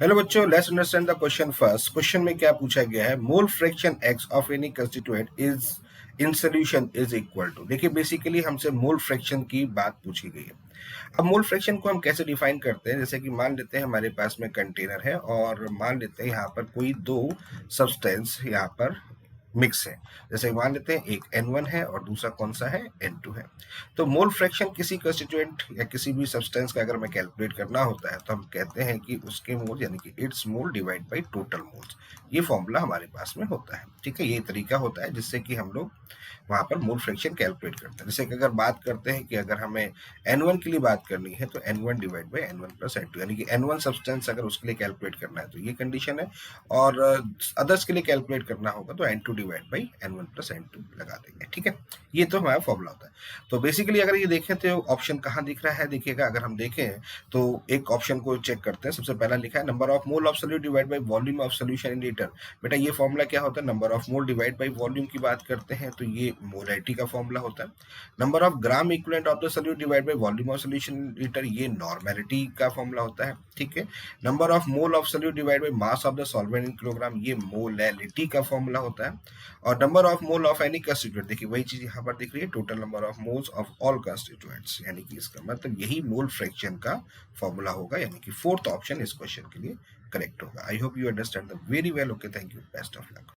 Hello बच्चों, let's understand the question first. Question में क्या पूछा गया है? Mole fraction x of any constituent is in solution is equal to. देखिए, बेसिकली हमसे मोल फ्रैक्शन की बात पूछी गई है। अब मोल फ्रैक्शन को हम कैसे डिफाइन करते हैं? जैसे कि मान लेते हैं हमारे पास में कंटेनर है और मान लेते हैं यहाँ पर कोई दो सब्सटेंस यहाँ पर मिक्स है। जैसे मान लेते हैं एक N1 है और दूसरा कौन सा है, N2 है। तो मोल फ्रैक्शन किसी कंस्टिट्यूएंट या किसी भी सब्सटेंस का अगर मैं कैलकुलेट करना होता है तो हम कहते हैं कि उसके मोल यानी कि it's mole divide by total moles. ये फॉर्मूला हमारे पास में होता है। ठीक है, ये तरीका होता है जिससे कि हम लोग वहां पर मोल फ्रैक्शन कैलकुलेट करते हैं। जैसे कि अगर बात करते हैं कि अगर हमें N1 के लिए बात करनी है तो N1 divide by N1 plus N2, यानी कि N1 सब्सटेंस अगर उसके लिए कैलकुलेट करना है तो ये कंडीशन है, और अदर्स के लिए कैलकुलेट करना होगा तो N2 divide by N1 plus N2 लगा देंगे। ठीक है, ये तो हमारा फॉर्मूला होता है। तो बेसिकली अगर ये देखें तो ऑप्शन कहाँ दिख रहा है, देखिएगा अगर हम देखें तो एक ऑप्शन को चेक करते हैं। सबसे पहला लिखा है number of mole of solute divide by volume of solution in litre. बेटा ये फॉर्मूला क्या होता है? Number of mole divide by volume की बात करते हैं तो ये मोलैरिटी का फॉर्मूला होता है। Number of gram equivalent of the solute divide by volume of solution litre, ये नॉर्मेलिटी का फॉर्मूला होता है। ठीक है, number of mole of solute divide by mass of the solvent in kilogram, ये मोलैलिटी का फॉर्मूला होता है। और number of mole of any constituent, देखिए वही चीज यहाँ पर दिख रही है, total number of moles of all constituents, यानी कि इसका मतलब यही मोल फ्रैक्शन का फॉर्मूला होगा, यानी कि फोर्थ ऑप्शन इस क्वेश्चन के लिए करेक्ट होगा। I hope you understand the very well. Okay, thank you, best of luck.